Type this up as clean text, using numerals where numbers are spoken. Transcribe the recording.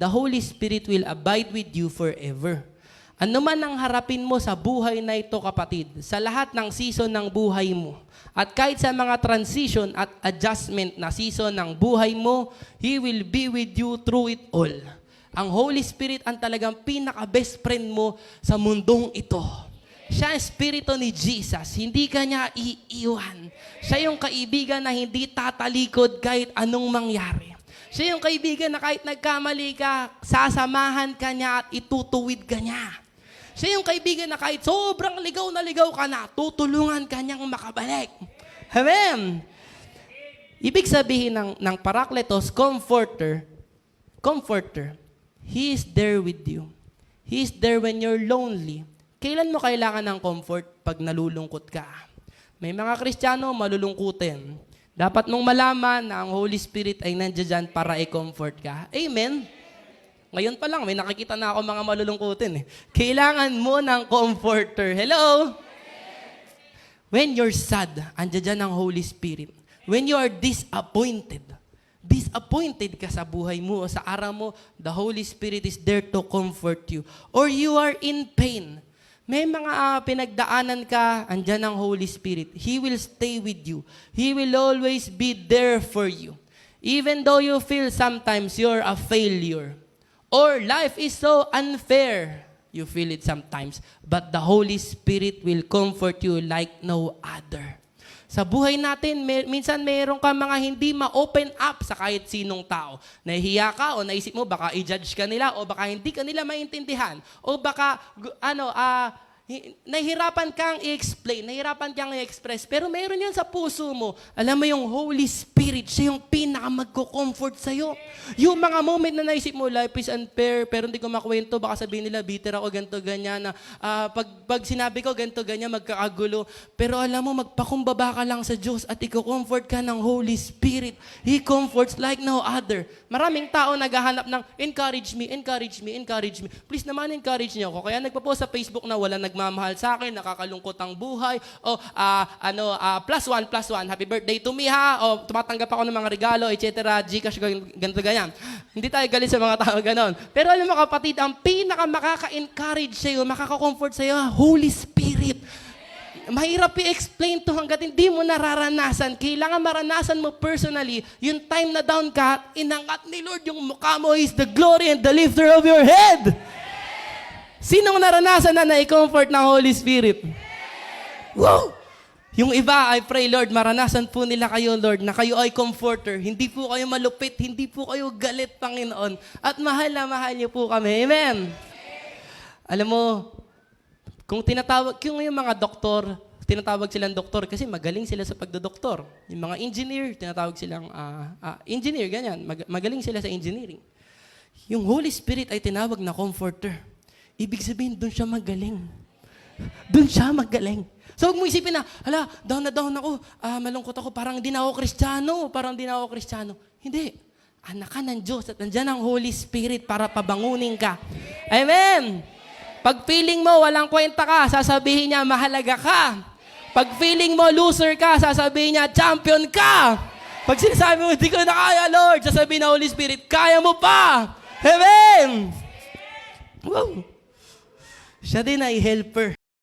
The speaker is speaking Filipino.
the Holy Spirit will abide with you forever. Ano man ang harapin mo sa buhay na ito, kapatid, sa lahat ng season ng buhay mo, at kahit sa mga transition at adjustment na season ng buhay mo, He will be with you through it all. Ang Holy Spirit ang talagang pinaka-best friend mo sa mundong ito. Siya ang Espiritu ni Jesus. Hindi ka niya iiwan. Siya yung kaibigan na hindi tatalikod kahit anong mangyari. Siya yung kaibigan na kahit nagkamali ka, sasamahan ka niya at itutuwid ka niya. Siya yung kaibigan na kahit sobrang ligaw ka na, tutulungan ka niyang makabalik. Amen? Ibig sabihin ng Parakletos, comforter, He is there with you. He is there when you're lonely. Kailan mo kailangan ng comfort? Pag nalulungkot ka. May mga Kristiyano malulungkutin. Dapat mong malaman na ang Holy Spirit ay nandiyan para i-comfort ka. Amen? Ngayon pa lang, may nakikita na ako mga malulungkutin. Kailangan mo ng comforter. Hello? When you're sad, andiyan ang Holy Spirit. When you are disappointed ka sa buhay mo o sa araw mo, the Holy Spirit is there to comfort you. Or you are in pain. May mga pinagdaanan ka, andyan ang Holy Spirit. He will stay with you. He will always be there for you. Even though you feel sometimes you're a failure. Or life is so unfair. You feel it sometimes. But the Holy Spirit will comfort you like no other. Sa buhay natin, minsan mayroon ka mga hindi ma-open up sa kahit sinong tao. Nahihiya ka o naisip mo baka i-judge ka nila o baka hindi ka nila maintindihan o baka nahihirapan kang i-explain, nahihirapan kang i-express, pero mayroon yan sa puso mo. Alam mo yung Holy Spirit, siya yung pinaka-magko-comfort sa'yo. Yung mga moment na naisip mo, life is unfair, pero hindi ko makwento, baka sabihin nila, bitter ako, ganito, ganyan, na pag sinabi ko, ganito, ganyan, magkakagulo. Pero alam mo, magpakumbaba ka lang sa Diyos at i-comfort ka ng Holy Spirit. He comforts like no other. Maraming tao naghahanap ng encourage me. Please naman, encourage niyo ako. Kaya nagpo-post sa Facebook na wala nagmamahal sa akin, nakakalungkot ang buhay, o plus one, happy birthday to me ha, o tumatanggap ako ng mga regalo, etc., Gcash, ganito, ganyan. Hindi tayo galit sa mga tao ganon. Pero alam mo kapatid, ang pinaka makaka-encourage sa'yo, makaka-comfort sa'yo, Holy Spirit. Mahirap i-explain to hanggat hindi mo nararanasan. Kailangan maranasan mo personally, yung time na down ka, inangat ni Lord yung mukha mo is the glory and the lifter of your head. Sinong naranasan na i-comfort ng Holy Spirit? Wow! Yung iba, I pray, Lord, maranasan po nila kayo, Lord, na kayo ay comforter. Hindi po kayo malupit, hindi po kayo galit, Panginoon. At mahal na mahal niyo po kami. Amen? Alam mo, kung yung mga doktor, tinatawag silang doktor kasi magaling sila sa pagdodoktor. Yung mga engineer, tinatawag silang engineer, ganyan. Magaling sila sa engineering. Yung Holy Spirit ay tinawag na comforter. Ibig sabihin, doon siya magaling. Doon siya magaling. So huwag mo isipin na, hala, down na down ako, malungkot ako, parang di na ako Kristiyano. Hindi. Anak ka ng Diyos at nandiyan ang Holy Spirit para pabangunin ka. Amen! Pag feeling mo walang kwenta ka, sasabihin niya mahalaga ka. Pag feeling mo loser ka, sasabihin niya champion ka. Pag sinasabi mo, hindi ko na kaya, Lord, sasabihin ng Holy Spirit, kaya mo pa. Amen! Wow! Siya din ay helper.